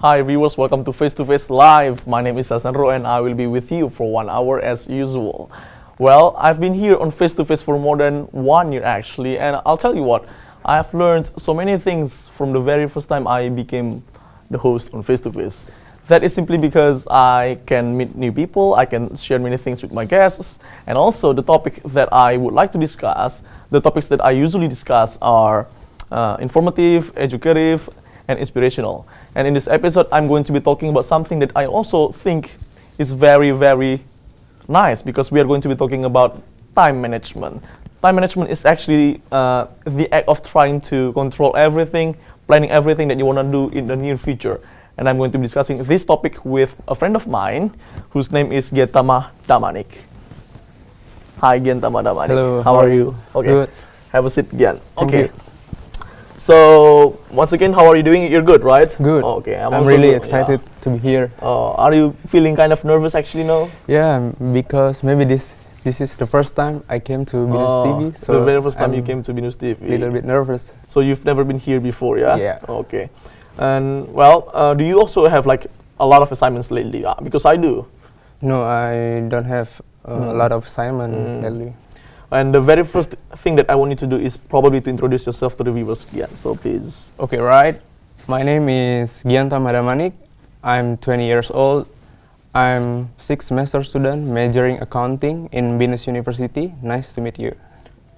Hi viewers, welcome to Face Live. My name is Hasanro and I will be with you for 1 hour as usual. Well, I've been here on Face for more than 1 year actually, and I'll tell you what, I have learned so many things from the very first time I became the host on Face. That is simply because I can meet new people, I can share many things with my guests, and also the topic that I would like to discuss, the topics that I usually discuss are informative, educative, and inspirational. And in this episode, I'm going to be talking about something that I also think is very, very nice, because we are going to be talking about time management. Time management is actually the act of trying to control everything, planning everything that you want to do in the near future. And I'm going to be discussing this topic with a friend of mine, whose name is Giantama Damanik. Hi, Giantama Damanik. Hello. How are you? Okay. Good. Have a seat, Gian. Thank Okay. you. So once again, how are you doing? You're good, right? Good. Okay. I'm also really good, excited to be here. Yeah. Are you feeling kind of nervous actually now? Yeah, because maybe this is the first time I came to BINUSTV, so the very first time you I'm came to BINUSTV. a little bit nervous. So you've never been here before, yeah? Yeah. Okay. And well, do you also have like a lot of assignments lately? Because I do. No, I don't have a lot of assignment lately. And the very first thing that I want you to do is probably to introduce yourself to the viewers, Gian. So please. Okay, right. My name is Giantama Damanik. I'm 20 years old. I'm 6th semester student majoring accounting in BINUS University. Nice to meet you.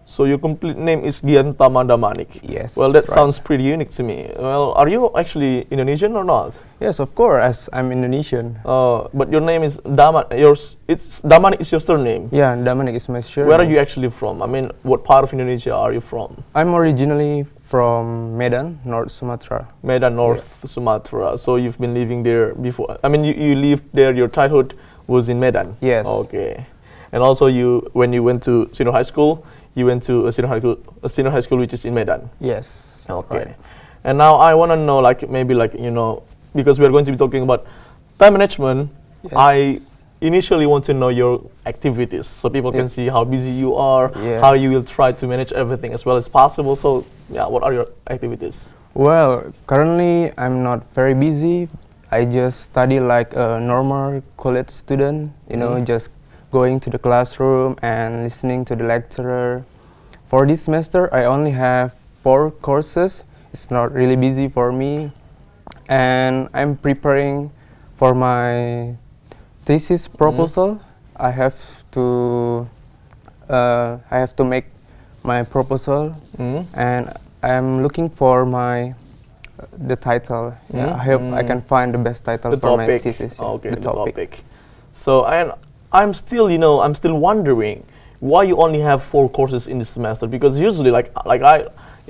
So your complete name is Giantama Damanik. Yes. Well, that right. sounds pretty unique to me. Well, are you actually Indonesian or not? Yes, of course, as I'm Indonesian. But your name is Damanik is your surname. Yeah, Damanik is my surname. Where are you actually from? I mean, what part of Indonesia are you from? I'm originally from Medan, North Sumatra. Medan, North Sumatra. So you've been living there before. I mean, you lived there. Your childhood was in Medan. Yes. Okay. And also, when you went to senior high school, you went to a senior high school which is in Medan. Yes. Okay. Right. And now I want to know, like, maybe like, you know, because we are going to be talking about time management, Yes. I initially want to know your activities so people can Yes. see how busy you are, Yeah. how you will try to manage everything as well as possible. So, yeah, what are your activities? Well, currently I'm not very busy. I just study like a normal college student, you know, just going to the classroom and listening to the lecturer. For this semester, I only have 4 courses. It's not really busy for me. And I'm preparing for my thesis proposal. I have to make my proposal, and I'm looking for the title. Yeah, I hope I can find the best title The for my topic. thesis. Yeah, Okay, the topic. So, and I'm still wondering why you only have 4 courses in this semester, because usually like I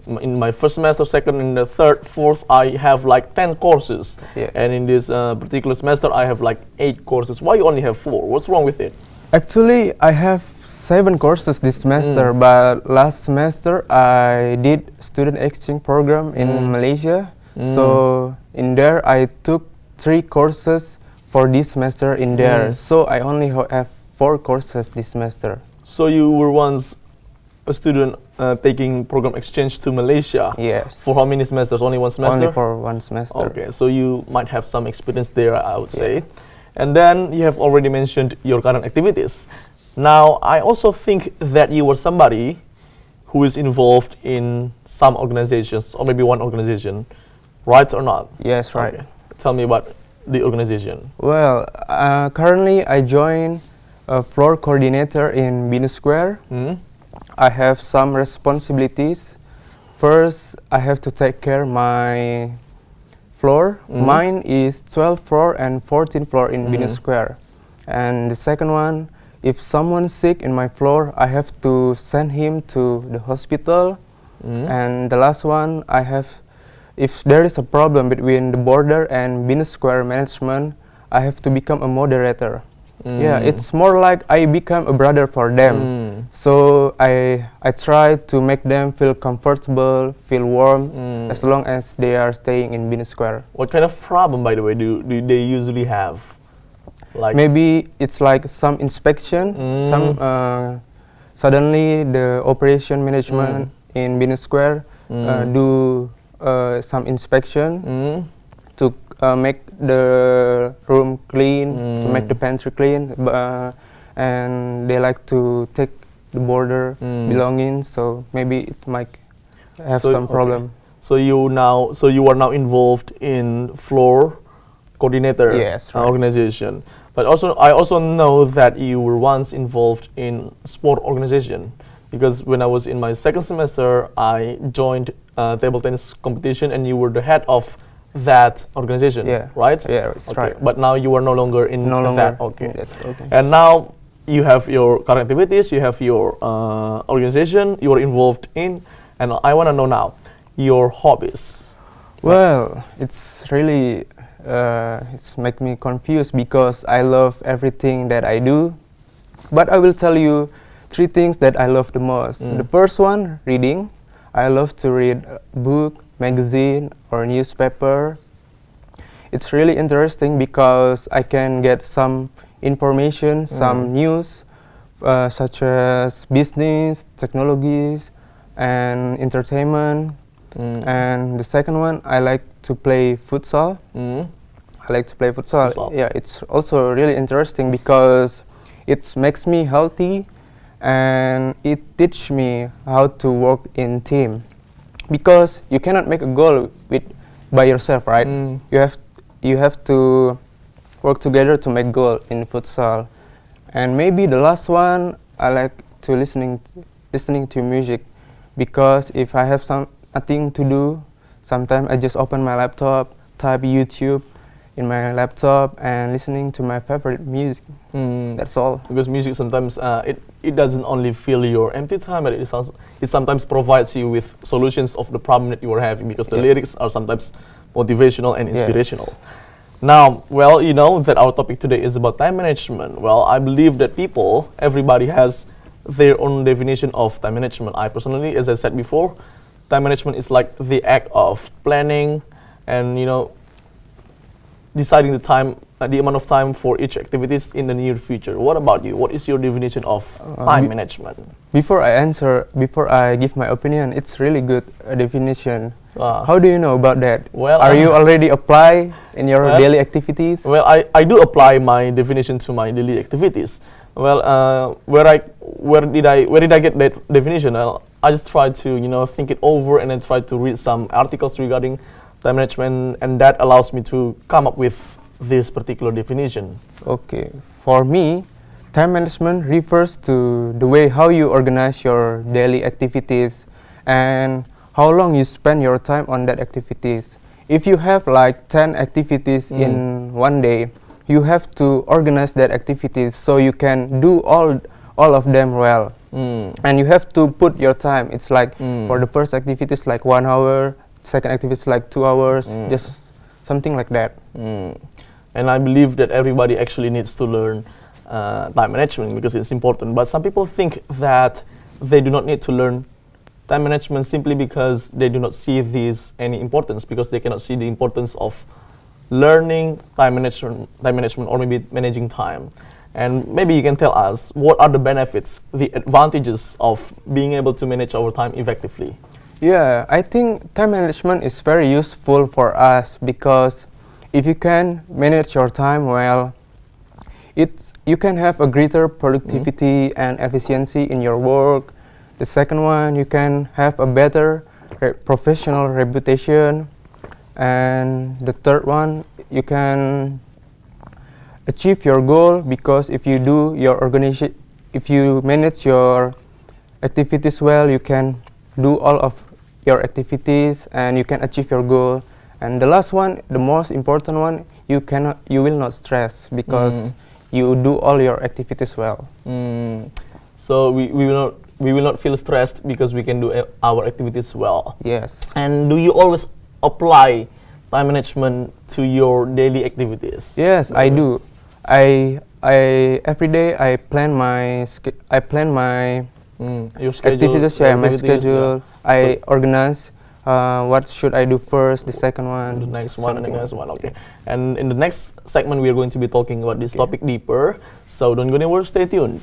in my first semester, second, and the third, fourth, I have like 10 courses. Yeah. And in this particular semester, I have like 8 courses. Why you only have 4? What's wrong with it? Actually, I have 7 courses this semester, but last semester I did student exchange program in Malaysia. So in there I took 3 courses for this semester in there. So I only have 4 courses this semester. So you were once a student taking program exchange to Malaysia. Yes. For how many semesters? Only 1 semester? Only for 1 semester. Okay, so you might have some experience there, I would say. And then you have already mentioned your current activities. Now, I also think that you were somebody who is involved in some organizations, or maybe one organization, right or not? Yes, right. Okay. Tell me about the organization. Well, currently I joined a floor coordinator in BINUS Square. I have some responsibilities. First, I have to take care my floor. Mine is 12th floor and 14th floor in BINUS Square. And the second one, if someone's sick in my floor, I have to send him to the hospital. And the last one, if there is a problem between the border and BINUS Square management, I have to become a moderator. Yeah, it's more like I become a brother for them. So I try to make them feel comfortable, feel warm, as long as they are staying in BINUS Square. What kind of problem, by the way, do they usually have? Like maybe it's like some inspection, some suddenly the operation management in BINUS Square do some inspection to make the room clean, to make the pantry clean, and they like to take the border belongings. So maybe it might have some problem. So you are now involved in floor coordinator Yes, right. organization. But I also know that you were once involved in sport organization, because when I was in my second semester, I joined table tennis competition, and you were the head of that organization. Yeah. Right. Yeah, it's Okay. right. But now you are no longer in No longer. that. Okay. Okay. And now you have your current activities, you have your organization you are involved in, and I want to know now your hobbies. Well, it's really it's make me confused because I love everything that I do, but I will tell you 3 things that I love the most. The first one, reading. I love to read a book, magazine, or newspaper. It's really interesting because I can get some information, some news, such as business, technologies, and entertainment. And the second one, I like to play futsal. I like to play futsal. Yeah, it's also really interesting because it makes me healthy, and it teach me how to work in team. Because you cannot make a goal by yourself, right? You have to work together to make goal in futsal. And maybe the last one, I like to listening to music, because if I have nothing to do, sometimes I just open my laptop, type YouTube in my laptop, and listening to my favorite music. That's all. Because music sometimes it doesn't only fill your empty time, but it sometimes provides you with solutions of the problem that you are having, because the lyrics are sometimes motivational and inspirational. Now, well, you know that our topic today is about time management. Well, I believe that everybody has their own definition of time management. I personally, as I said before, time management is like the act of planning and, deciding the amount of time for each activities in the near future. What about you? What is your definition of time management? Before I give my opinion, it's really good definition. How do you know about that? Well, are you already apply in your daily activities? Well, I do apply my definition to my daily activities. Well, where did I get that definition? Well, I just try to think it over, and then try to read some articles regarding time management, and that allows me to come up with this particular definition. Okay, for me, time management refers to the way how you organize your daily activities and how long you spend your time on that activities. If you have like 10 activities in one day, you have to organize that activities so you can do all of them well. And you have to put your time. It's like for the first activities like 1 hour, second activity is like 2 hours, just something like that. And I believe that everybody actually needs to learn time management because it's important. But some people think that they do not need to learn time management simply because they do not see this any importance, because they cannot see the importance of learning time management or maybe managing time. And maybe you can tell us what are the benefits, the advantages of being able to manage our time effectively. Yeah, I think time management is very useful for us because if you can manage your time well, you can have a greater productivity and efficiency in your work. The second one, you can have a better professional reputation. And the third one, you can achieve your goal, because if you do your organization, if you manage your activities well, you can do all of your activities and you can achieve your goal. And the last one, the most important one, you will not stress because you do all your activities well. So we will not feel stressed because we can do our activities well. Yes. And do you always apply time management to your daily activities? Yes, I do. I every day I plan my your schedule, activities. Yeah, my schedule. I organize what should I do first, the second one, the next one, and the next one. Okay. And in the next segment, we are going to be talking about this topic deeper. So don't go anywhere. Stay tuned.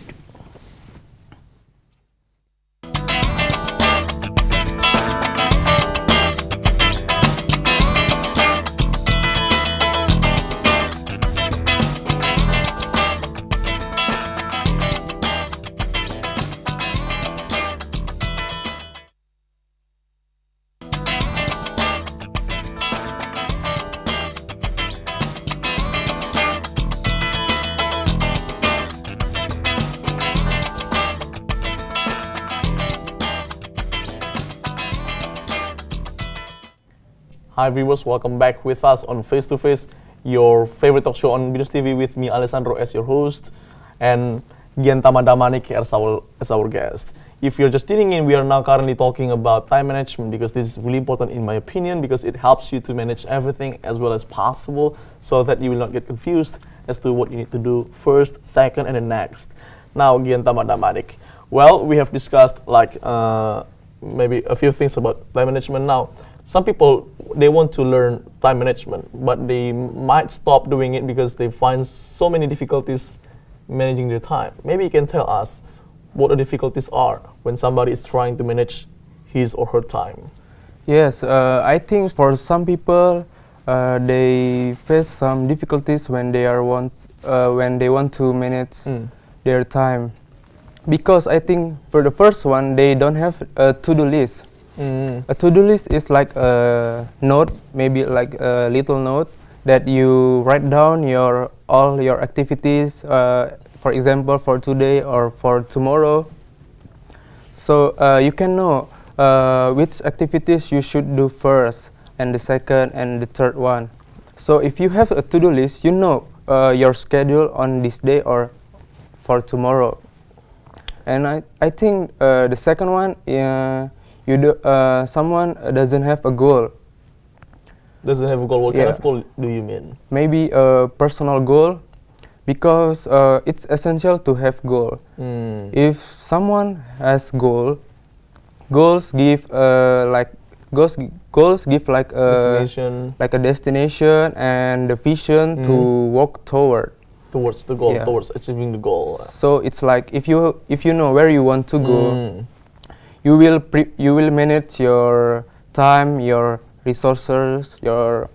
Hi viewers, welcome back with us on Face to Face, your favorite talk show on BINUSTV with me Alessandro as your host and Gian Tamadamanik as our guest. If you're just tuning in, we are now currently talking about time management because this is really important in my opinion because it helps you to manage everything as well as possible so that you will not get confused as to what you need to do first, second and then next. Now Gian Tamadamanik. Well, we have discussed like maybe a few things about time management now. Some people, they want to learn time management, but they might stop doing it because they find so many difficulties managing their time. Maybe you can tell us what the difficulties are when somebody is trying to manage his or her time. Yes, I think for some people, they face some difficulties when they want to manage their time. Because I think for the first one, they don't have a to-do list. A to-do list is like a note, maybe like a little note that you write down all your activities, for example, for today or for tomorrow. So you can know which activities you should do first, and the second and the third one. So if you have a to-do list, you know your schedule on this day or for tomorrow. And I think the second one, someone doesn't have a goal. Doesn't have a goal? What kind of goal do you mean? Maybe a personal goal, because it's essential to have goal. If someone has goals give Destination. like a destination and the vision to walk towards the goal, towards achieving the goal. So it's like if you know where you want to go, you will manage your time, your resources, your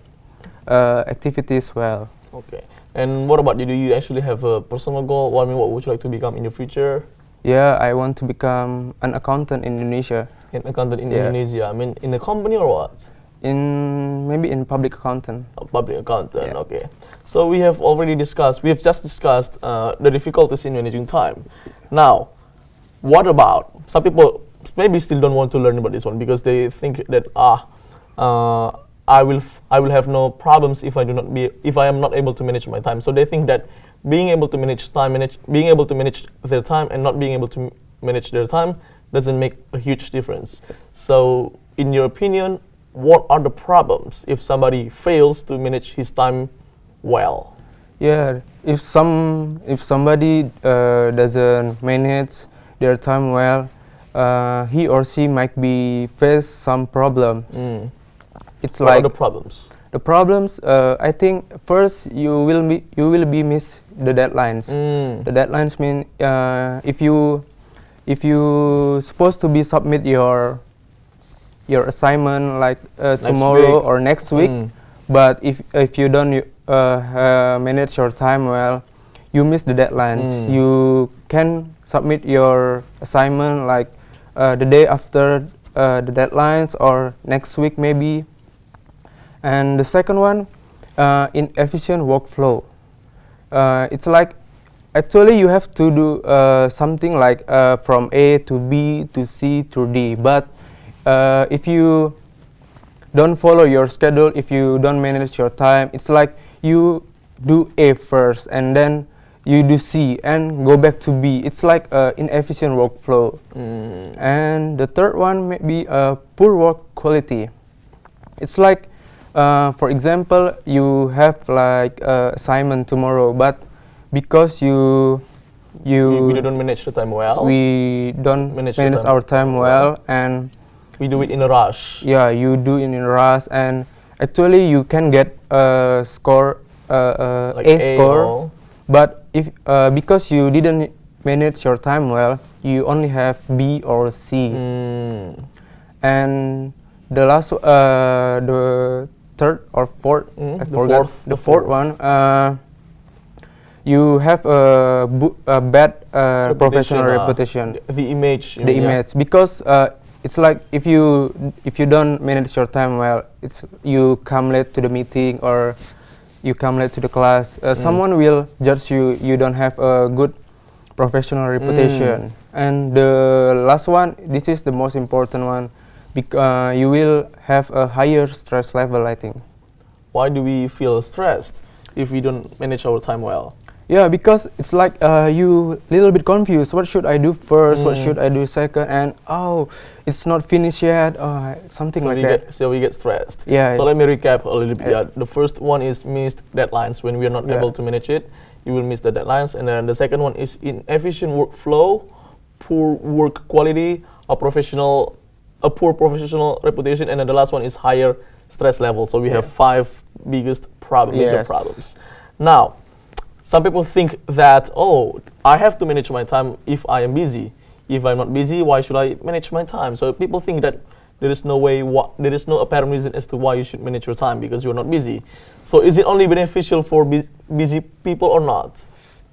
activities well. Okay. And what about you? Do you actually have a personal goal? Well, I mean, what would you like to become in the future? Yeah, I want to become an accountant in Indonesia. An accountant in Indonesia. I mean, in a company or what? Maybe in public accountant. A public accountant. Okay. So we have just discussed the difficulties in managing time. Now, what about some people? Maybe still don't want to learn about this one because they think that I will have no problems if I am not able to manage my time. So they think that being able to manage their time and not being able to manage their time doesn't make a huge difference. So in your opinion, what are the problems if somebody fails to manage his time well? Yeah, if somebody doesn't manage their time well, he or she might face some problems. It's what are the problems? The problems, I think first you will miss the deadlines. The deadlines mean if you supposed to be submit your assignment like tomorrow or next week, but if you don't manage your time well, you miss the deadlines. You can submit your assignment like the day after the deadlines or next week maybe. And the second one, inefficient workflow. It's like actually you have to do something like from A to B to C to D, but if you don't follow your schedule, if you don't manage your time, it's like you do A first and then you do C and go back to B. It's like inefficient workflow. And the third one may be poor work quality. It's like for example, you have like assignment tomorrow, but because we don't manage the time well. We don't manage our time well, and we do it in a rush. Yeah, you do it in a rush, and actually you can get a score, like A score, but if because you didn't manage your time well, you only have B or C. And the last, the third or fourth, I forgot. The fourth one, you have a bad professional reputation. The image. The image, because it's like if you don't manage your time well, you come late to the meeting or you come late to the class. Someone will judge you. You don't have a good professional reputation. And the last one, this is the most important one. you will have a higher stress level, I think. Why do we feel stressed if we don't manage our time well? Yeah, because it's like you little bit confused. What should I do first? What should I do second? And oh, it's not finished yet. Something like that. So we get stressed. Yeah. So let me recap a little bit. Yeah. The first one is missed deadlines. When we are not able to manage it, you will miss the deadlines. And then the second one is inefficient workflow, poor work quality, a poor professional reputation, and then the last one is higher stress level. So we have 5 biggest major problems. Now, some people think that, oh, I have to manage my time if I am busy. If I'm not busy, why should I manage my time? So people think that there is no apparent reason as to why you should manage your time because you're not busy. So is it only beneficial for busy people or not?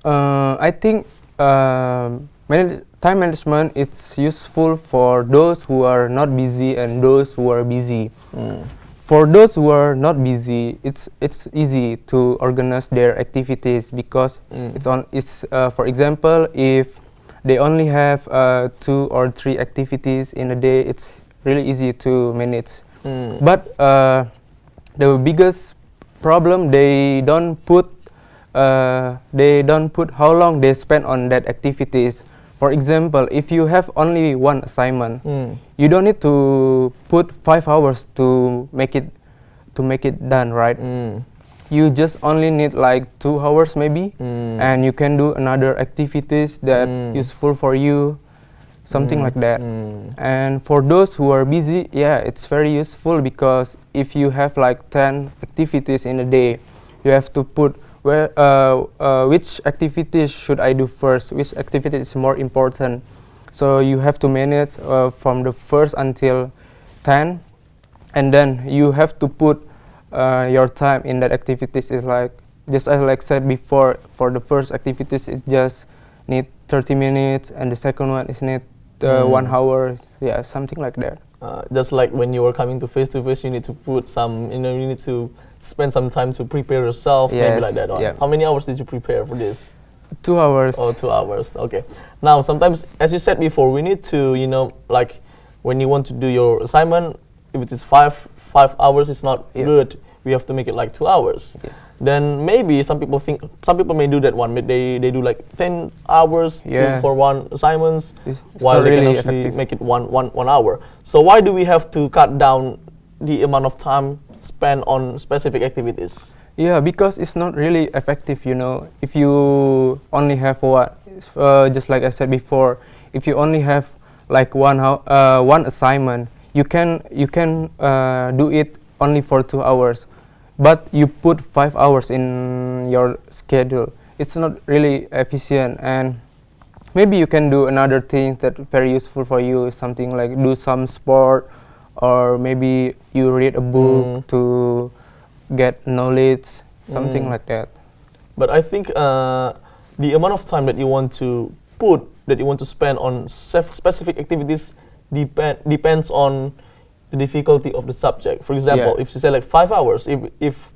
I think time management is useful for those who are not busy and those who are busy. For those who are not busy, it's easy to organize their activities because for example, if they only have 2 or 3 activities in a day, it's really easy to manage. But the biggest problem, they don't put how long they spend on that activities. For example, if you have only one assignment, you don't need to put 5 hours to make it done, right? You just only need like 2 hours maybe, and you can do another activities that useful for you, something like that. And for those who are busy, yeah, it's very useful because if you have like 10 activities in a day, you have to put which activities should I do first, which activity is more important. So you have to manage from the first until 10, and then you have to put your time in that activities. Is like just as like said before, for the first activities it just need 30 minutes, and the second one is need 1 hour. Yeah, something like that. Just like when you are coming to face, you need to put some, you need to spend some time to prepare yourself, maybe like that. Yeah. How many hours did you prepare for this? 2 hours. Oh, 2 hours. Okay. Now, sometimes, as you said before, we need to, like when you want to do your assignment, if it is 5 hours, it's not good. We have to make it like 2 hours. Yeah. Then maybe some people may do that one. They do like 10 hours for one assignments, it's while they really can actually effective. make it one hour. So why do we have to cut down the amount of time spent on specific activities? Yeah, because it's not really effective, If you only have just like I said before, if you only have like one assignment, you can do it only for 2 hours, but you put 5 hours in your schedule. It's not really efficient, and maybe you can do another thing that very useful for you, something like do some sport, or maybe you read a book to get knowledge, something like that. But I think the amount of time that you want to spend on specific activities depends on the difficulty of the subject. For example, if you say like 5 hours, if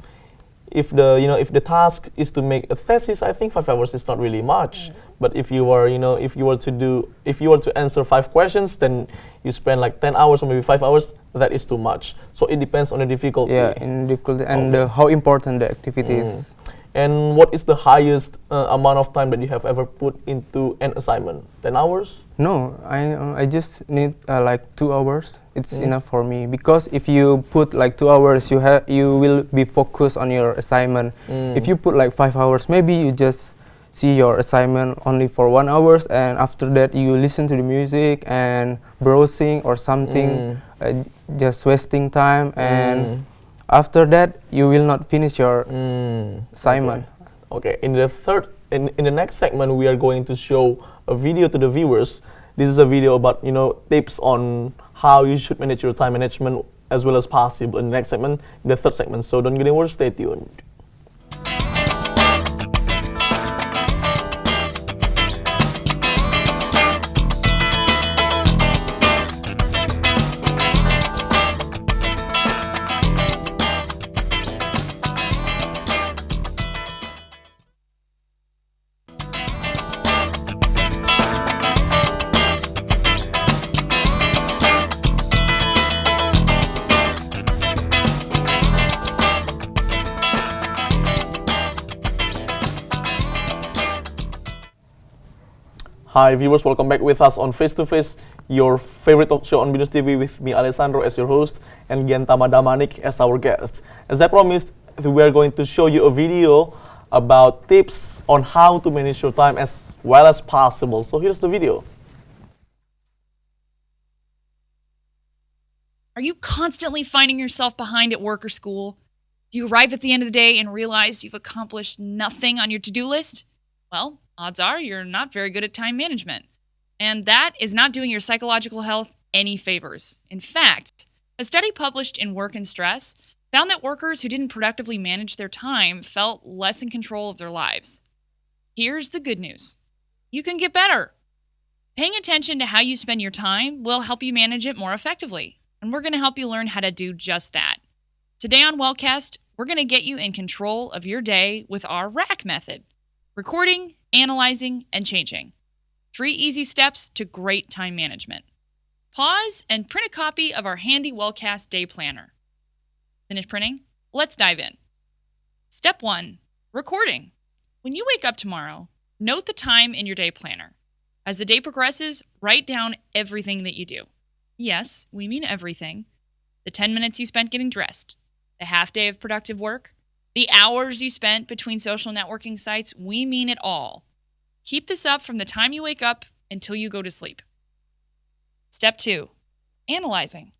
the task is to make a thesis, I think 5 hours is not really much. But if you were to answer 5 questions, then you spend like 10 hours or maybe 5 hours. That is too much. So it depends on the difficulty. Yeah, in difficulty and how important the activity is. And what is the highest amount of time that you have ever put into an assignment? 10 hours? No, I just need like 2 hours. It's enough for me, because if you put like 2 hours, you will be focused on your assignment. If you put like 5 hours, maybe you just see your assignment only for 1 hour, and after that you listen to the music and browsing or something, just wasting time, and after that you will not finish your assignment. Okay. In the next segment, we are going to show a video to the viewers. This is a video about tips on how you should manage your time management as well as possible in the next segment, in the third segment. So don't get anywhere, stay tuned. Hi viewers, welcome back with us on Face to Face, your favorite talk show on BINUSTV with me Alessandro as your host and Giantama Damanik as our guest. As I promised, we are going to show you a video about tips on how to manage your time as well as possible. So here's the video. Are you constantly finding yourself behind at work or school? Do you arrive at the end of the day and realize you've accomplished nothing on your to-do list? Well, odds are you're not very good at time management. And that is not doing your psychological health any favors. In fact, a study published in Work and Stress found that workers who didn't productively manage their time felt less in control of their lives. Here's the good news. You can get better. Paying attention to how you spend your time will help you manage it more effectively. And we're going to help you learn how to do just that. Today on Wellcast, we're going to get you in control of your day with our RAC method. Recording, analyzing, and changing. 3 easy steps to great time management. Pause and print a copy of our handy Wellcast day planner. Finish printing? Let's dive in. Step 1. Recording. When you wake up tomorrow, note the time in your day planner. As the day progresses, write down everything that you do. Yes, we mean everything. The 10 minutes you spent getting dressed, the half day of productive work, the hours you spent between social networking sites, we mean it all. Keep this up from the time you wake up until you go to sleep. Step 2, analyzing.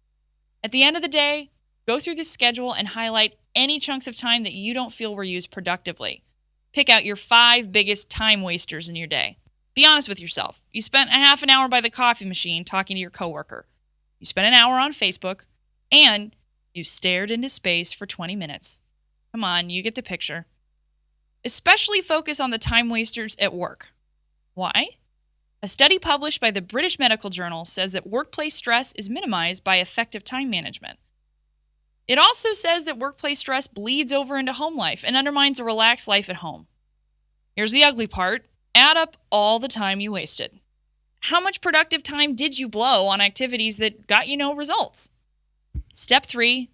At the end of the day, go through the schedule and highlight any chunks of time that you don't feel were used productively. Pick out your 5 biggest time wasters in your day. Be honest with yourself. You spent a half an hour by the coffee machine talking to your coworker. You spent an hour on Facebook, and you stared into space for 20 minutes. Come on, you get the picture. Especially focus on the time wasters at work. Why? A study published by the British Medical Journal says that workplace stress is minimized by effective time management. It also says that workplace stress bleeds over into home life and undermines a relaxed life at home. Here's the ugly part. Add up all the time you wasted. How much productive time did you blow on activities that got you no results? Step 3,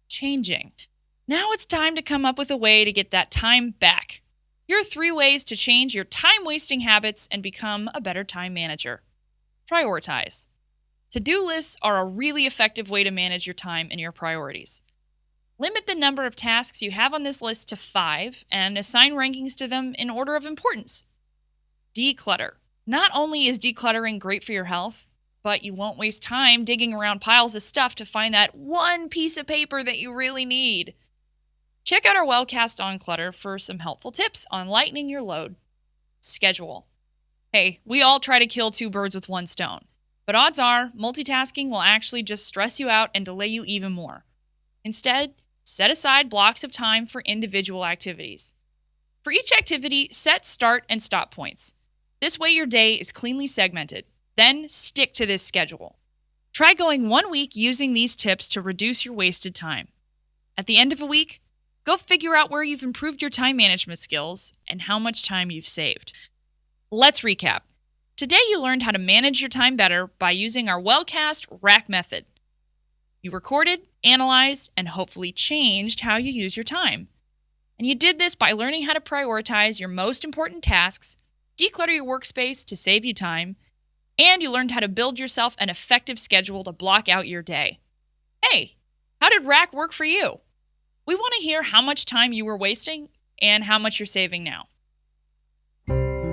changing. Now it's time to come up with a way to get that time back. Here are 3 ways to change your time-wasting habits and become a better time manager. Prioritize. To-do lists are a really effective way to manage your time and your priorities. Limit the number of tasks you have on this list to 5 and assign rankings to them in order of importance. Declutter. Not only is decluttering great for your health, but you won't waste time digging around piles of stuff to find that one piece of paper that you really need. Check out our Wellcast on Clutter for some helpful tips on lightening your load. Schedule. Hey, we all try to kill 2 birds with 1 stone, but odds are multitasking will actually just stress you out and delay you even more. Instead, set aside blocks of time for individual activities. For each activity, set start and stop points. This way your day is cleanly segmented. Then stick to this schedule. Try going 1 week using these tips to reduce your wasted time. At the end of a week, go figure out where you've improved your time management skills and how much time you've saved. Let's recap. Today you learned how to manage your time better by using our Wellcast RAC method. You recorded, analyzed, and hopefully changed how you use your time. And you did this by learning how to prioritize your most important tasks, declutter your workspace to save you time, and you learned how to build yourself an effective schedule to block out your day. Hey, how did RAC work for you? We want to hear how much time you were wasting and how much you're saving now.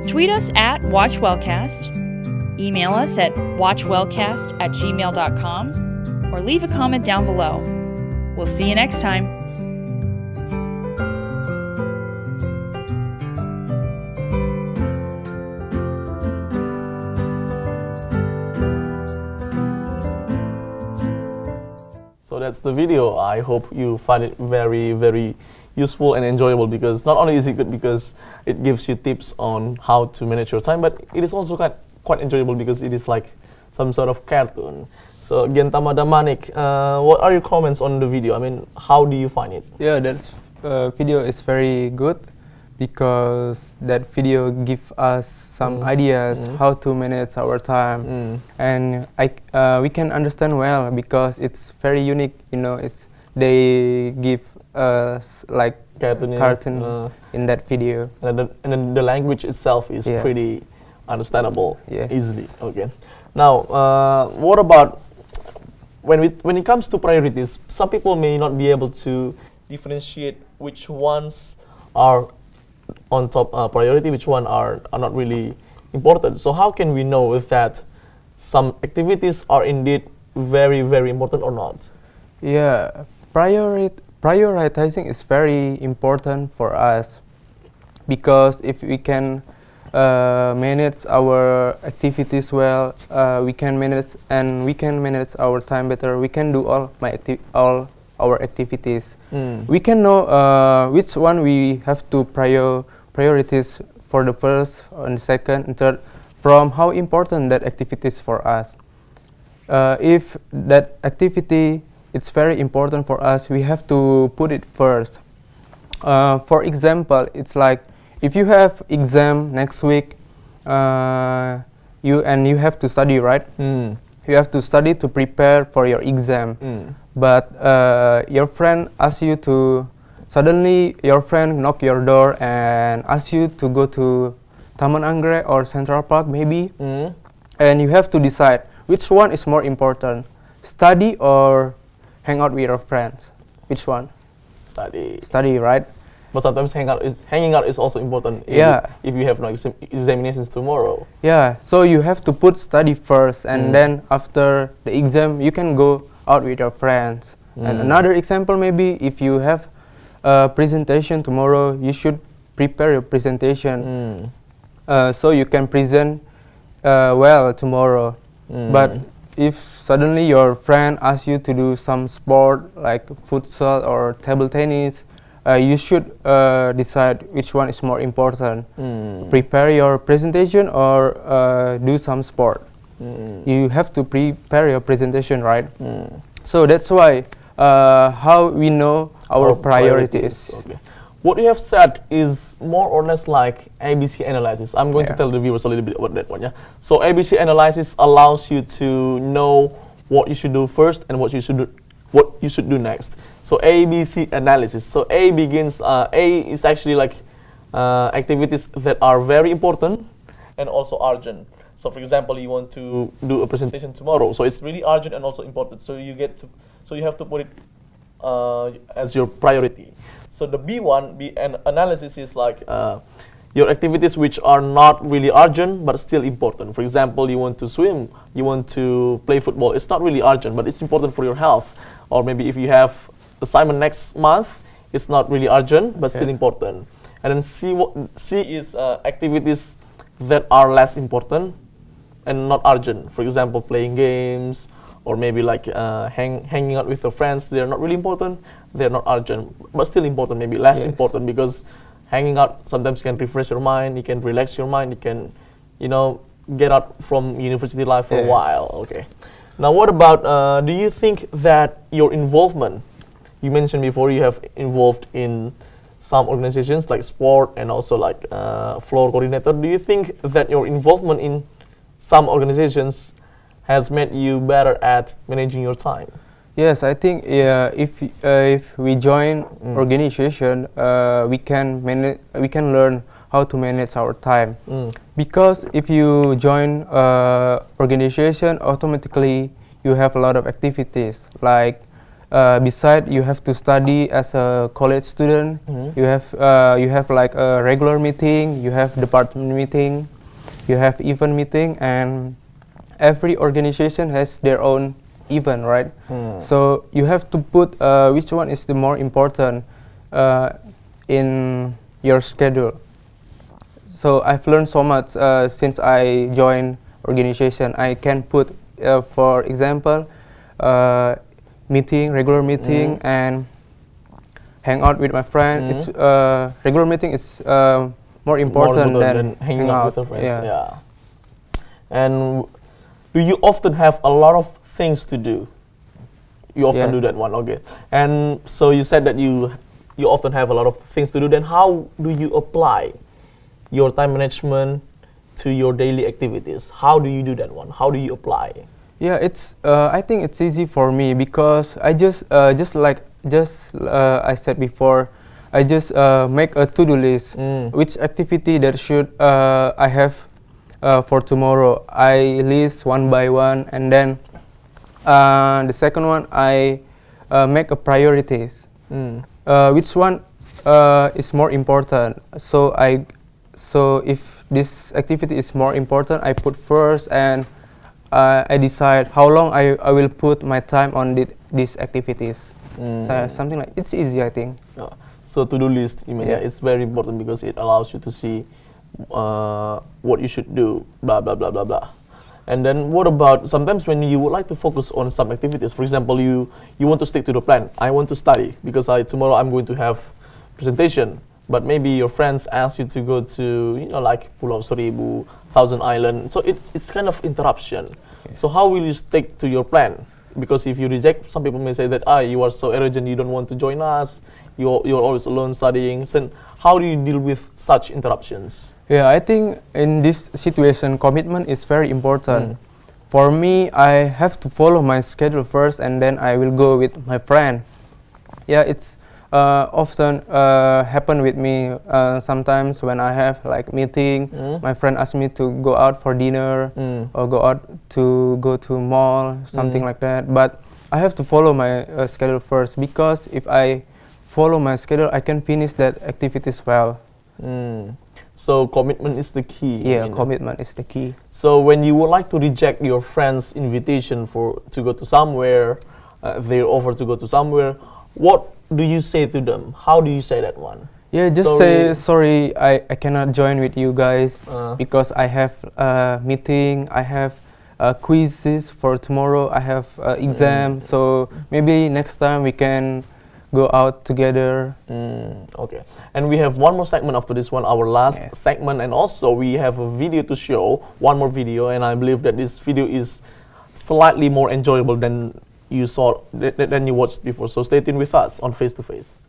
Tweet us at WatchWellcast, email us at watchwellcast@gmail.com, or leave a comment down below. We'll see you next time. So that's the video. I hope you find it very, very useful and enjoyable, because not only is it good because it gives you tips on how to manage your time, but it is also quite enjoyable because it is like some sort of cartoon. So Giantama Damanik, what are your comments on the video? I mean, how do you find it? Yeah, that video is very good because that video gives us some ideas how to manage our time, and we can understand well because it's very unique. You know, they give us like cartoon in that video, and then the language itself is pretty understandable Yes. easily. Okay. Now, what about when it comes to priorities? Some people may not be able to differentiate which ones are on top priority, which one are not really important. So how can we know if that some activities are indeed very, very important or not? Yeah, prioritizing is very important for us because if we can manage our activities well, we can manage our time better. We can do all our activities. We can know which one we have to prioritize for the first and second and third from how important that activity is for us. If that activity it's very important for us, we have to put it first. For example, it's like if you have exam next week, you have to study, right? You have to study to prepare for your exam. But your friend asks you to suddenly your friend knock your door and ask you to go to Taman Anggrek or Central Park maybe, and you have to decide which one is more important, study or hang out with your friends. Which one? Study. Study, right? But sometimes hanging out is also important. If you have no examinations tomorrow. Yeah. So you have to put study first, and then after the exam, you can go out with your friends. And another example, maybe if you have a presentation tomorrow, you should prepare your presentation so you can present well tomorrow. But if suddenly your friend asks you to do some sport like futsal or table tennis, you should decide which one is more important. Prepare your presentation or do some sport. You have to prepare your presentation, right? So that's why how we know our priorities. Okay. What you have said is more or less like ABC analysis. I'm going to tell the viewers a little bit about that one. Yeah. So ABC analysis allows you to know what you should do first and what you should do next. So ABC analysis. So A is actually like activities that are very important and also urgent. So for example, you want to do a presentation tomorrow. So it's really urgent and also important. So you have to put it as your priority. So the B analysis is like your activities which are not really urgent but still important. For example, you want to swim, you want to play football. It's not really urgent, but it's important for your health. Or maybe if you have assignment next month, it's not really urgent but still important. And then C is activities that are less important and not urgent. For example, playing games, or maybe like hanging out with your friends. They're not really important, they're not urgent, but still important, maybe less important, because hanging out sometimes can refresh your mind, you can relax your mind, you can, get out from university life for a while. Okay. Now what about, do you think that your involvement, you mentioned before you have involved in some organizations like sport and also like floor coordinator, do you think that your involvement in some organizations has made you better at managing your time? Yes, I think if we join organization, we can learn how to manage our time. Because if you join organization, automatically you have a lot of activities. Like beside you have to study as a college student, you have like a regular meeting, you have department meeting, you have event meeting, and every organization has their own event, right? So you have to put which one is the more important in your schedule. So I've learned so much since I joined organization. I can put, for example, regular meeting, and hang out with my friend. It's regular meeting is more important than hanging out with your friends. Yeah. And do you often have a lot of things to do? You often do that one, okay. And so you said that you often have a lot of things to do. Then how do you apply your time management to your daily activities? How do you do that one? How do you apply? Yeah, I think it's easy for me because I I said before, I just make a to-do list. Which activity that should I have for tomorrow. I list one by one, and then the second one I make a priorities. Which one is more important? So if this activity is more important, I put first, and I decide how long I will put my time on these activities. So something like, it's easy, I think. So to-do list, it's very important because it allows you to see what you should do, blah, blah, blah, blah, blah. And then what about sometimes when you would like to focus on some activities? For example, you want to stick to the plan. I want to study because tomorrow I'm going to have presentation. But maybe your friends ask you to go to, like Pulau Seribu, Thousand Island. So it's kind of interruption. So how will you stick to your plan? Because if you reject, some people may say that you are so arrogant, you don't want to join us, you're always alone studying. So how do you deal with such interruptions? Yeah, I think in this situation, commitment is very important. For me, I have to follow my schedule first, and then I will go with my friend. Yeah, it's often happen with me. Sometimes when I have like meeting, my friend asks me to go out for dinner or go to mall, something like that. But I have to follow my schedule first, because if I follow my schedule, I can finish that activities well. So commitment is the key. Yeah, commitment is the key. So when you would like to reject your friend's invitation to go to somewhere, they offer to go to somewhere, what do you say to them? How do you say that one? Yeah, just say sorry, I cannot join with you guys because I have a meeting, I have quizzes for tomorrow, I have exam, so maybe next time we can go out together. Okay, and we have one more segment after this one, our last segment, and also we have a video to show, one more video, and I believe that this video is slightly more enjoyable than you watched before. So stay tuned with us on Face to Face.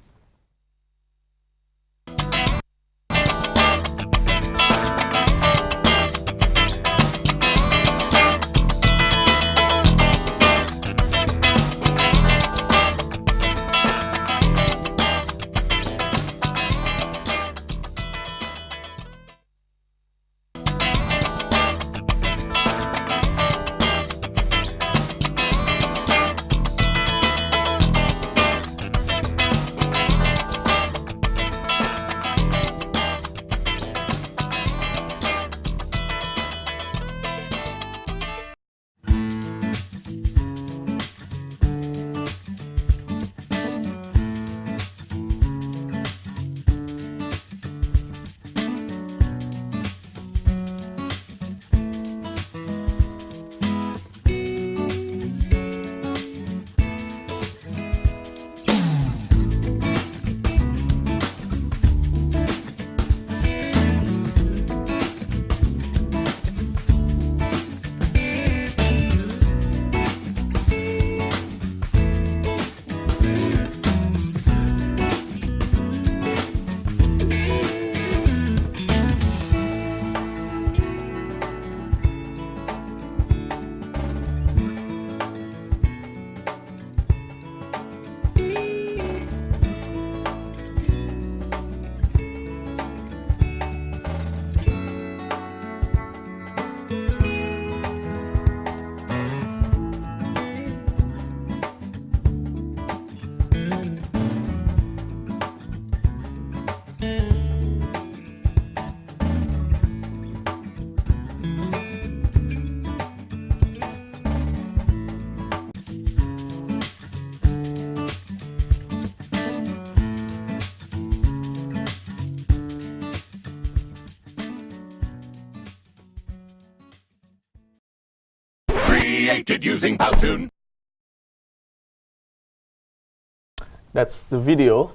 Created using Powtoon. That's the video,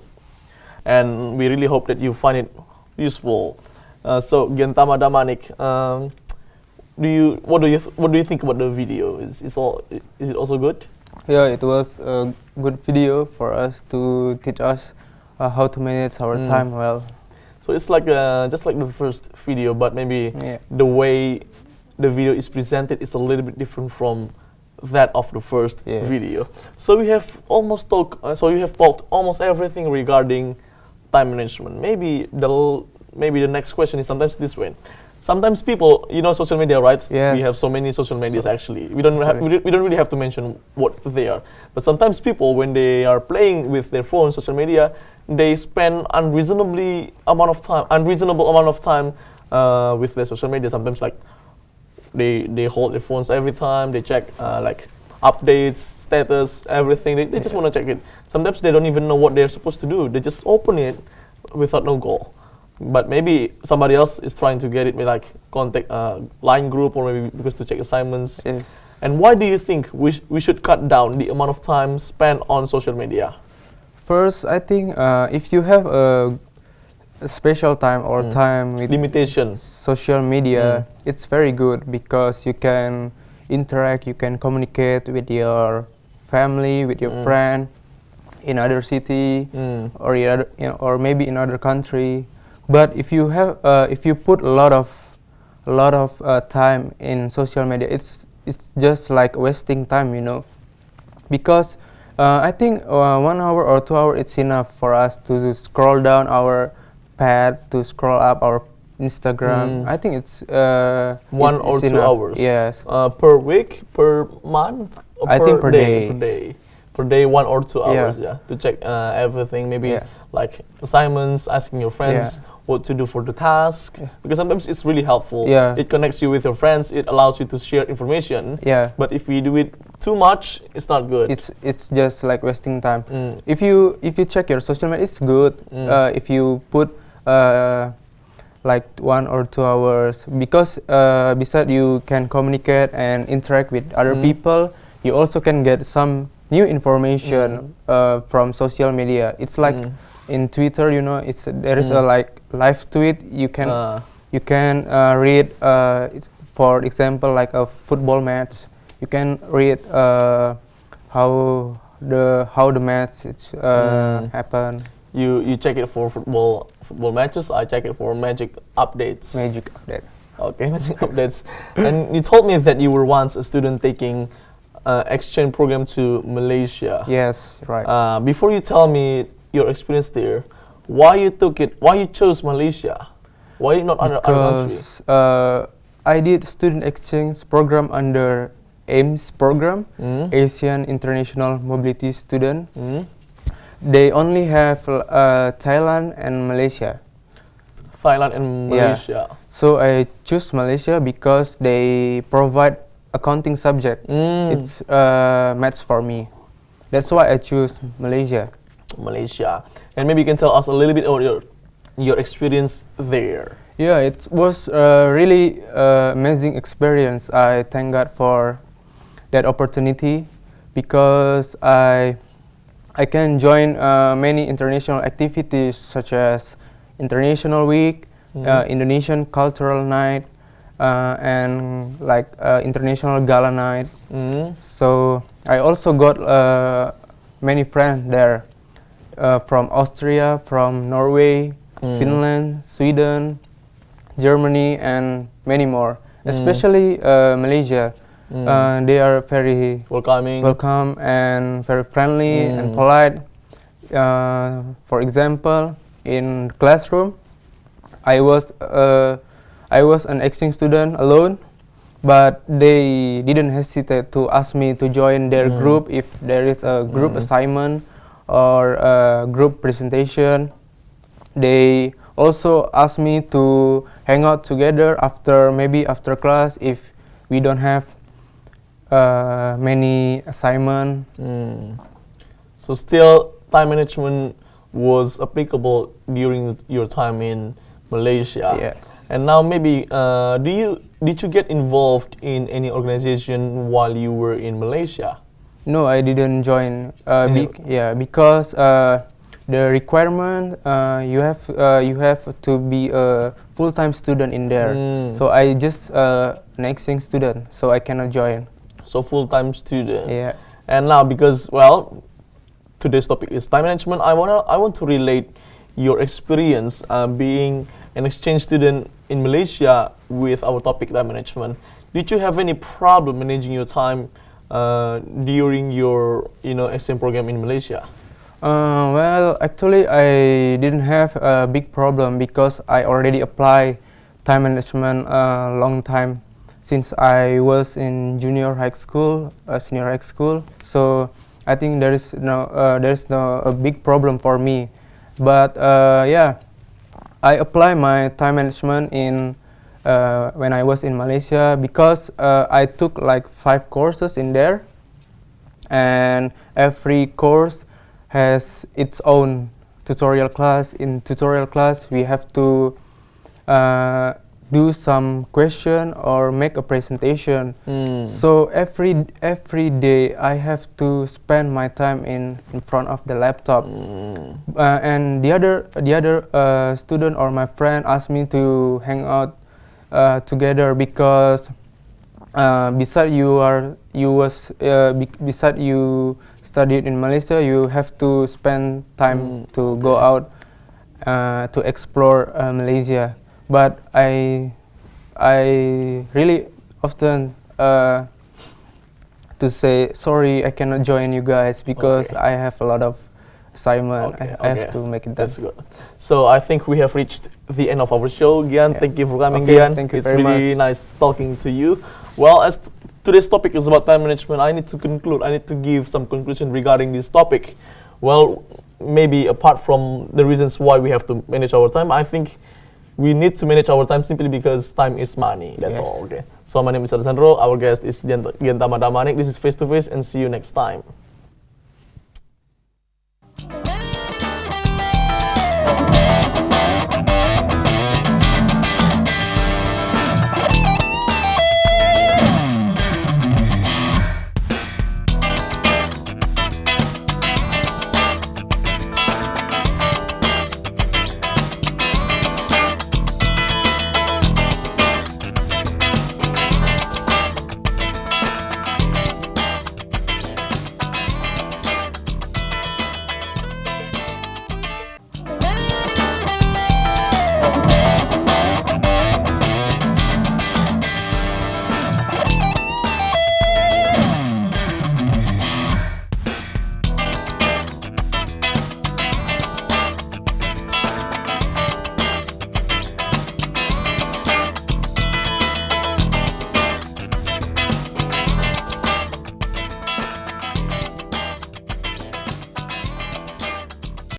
and we really hope that you find it useful. So Gentama Damanik, what do you think about the video? Is it also good? Yeah, it was a good video for us to teach us how to manage our time well. So it's like just like the first video, but maybe the way the video is presented is a little bit different from that of the first video. So we have almost talked. You have talked almost everything regarding time management. Maybe the next question is sometimes this way. sometimes people, you know, social media, right? Yes. We have so many social medias actually. We don't really have to mention what they are. But sometimes people, when they are playing with their phone, social media, they spend unreasonable amount of time with their social media. Sometimes like they hold their phones every time. They check like updates, status, everything. They just want to check it. Sometimes they don't even know what they're supposed to do. They just open it without no goal. But maybe somebody else is trying to get it, like contact line group, or maybe because to check assignments. Yes. And why do you think we should cut down the amount of time spent on social media? First, I think if you have a special time or time with Limitation. social media, it's very good because you can interact, you can communicate with your family, with your friend in other city or or maybe in other country. But if you have if you put a lot of time in social media, it's just like wasting time, you know, because I think 1 hour or 2 hours it's enough for us to scroll down our pad, to scroll up our Instagram. I think it's 1 or 2 enough. hours. Yes. Per week, per month, or I think per day. Per day, 1 or 2 hours. Yeah. To check everything. Maybe Yeah. like assignments, asking your friends what to do for the task. Because sometimes it's really helpful. Yeah. It connects you with your friends. It allows you to share information. Yeah. But if we do it too much, it's not good. It's just like wasting time. If you check your social media, it's good. If you put like 1 or 2 hours, because besides you can communicate and interact with other people, you also can get some new information from social media. It's like in Twitter, you know, there is a like live tweet. You can read for example like a football match. You can read how the match happen. You check it for football matches. I check it for magic updates. Magic update. Okay, magic updates. And you told me that you were once a student taking exchange program to Malaysia. Yes, right. Before you tell me your experience there, why you took it? Why you chose Malaysia? Why not other country? Because I did student exchange program under AIMS program, Asian International Mobility Student. They only have Thailand and Malaysia. Thailand and Malaysia. Yeah. So I choose Malaysia because they provide accounting subject. It's match for me. That's why I choose Malaysia. Malaysia. And maybe you can tell us a little bit about your experience there. Yeah, it was a really amazing experience. I thank God for that opportunity because I can join many international activities such as International Week, Indonesian Cultural Night, and like International Gala Night. So I also got many friends there from Austria, from Norway, Finland, Sweden, Germany, and many more. Especially Malaysia. They are very welcome and very friendly and polite. For example, in classroom, I was an exchange student alone, but they didn't hesitate to ask me to join their group if there is a group assignment or a group presentation. They also asked me to hang out together maybe after class if we don't have many assignment. So still, time management was applicable during your time in Malaysia. Yes. And now maybe did you get involved in any organization while you were in Malaysia? No, I didn't join. Because the requirement you have to be a full-time student in there. So I just an exchange student, so I cannot join. So full-time student. Yeah. And now because today's topic is time management, I want to relate your experience being an exchange student in Malaysia with our topic time management. Did you have any problem managing your time during your exchange program in Malaysia? Well, actually, I didn't have a big problem because I already applied time management a long time since I was in junior high school, senior high school. So I think there's no a big problem for me. But yeah, I apply my time management in when I was in Malaysia because I took like 5 courses in there, and every course has its own tutorial class. In tutorial class, we have to do some question or make a presentation. So every day I have to spend my time in front of the laptop. And the other student or my friend asked me to hang out together because beside you studied in Malaysia, you have to spend time to go out to explore Malaysia. But I really often to say sorry, I cannot join you guys because I have a lot of assignment. I have to make it done. That's good. So I think we have reached the end of our show. Gian, thank you for coming. Okay, Gian. thank you It's very really much. nice talking to you. Well, as today's topic is about time management, I need to conclude. I need to give some conclusion regarding this topic. Well, maybe apart from the reasons why we have to manage our time, I think we need to manage our time simply because time is money. That's all. Okay. So my name is Alessandro. Our guest is Genta Madamanik. This is Face to Face, and see you next time.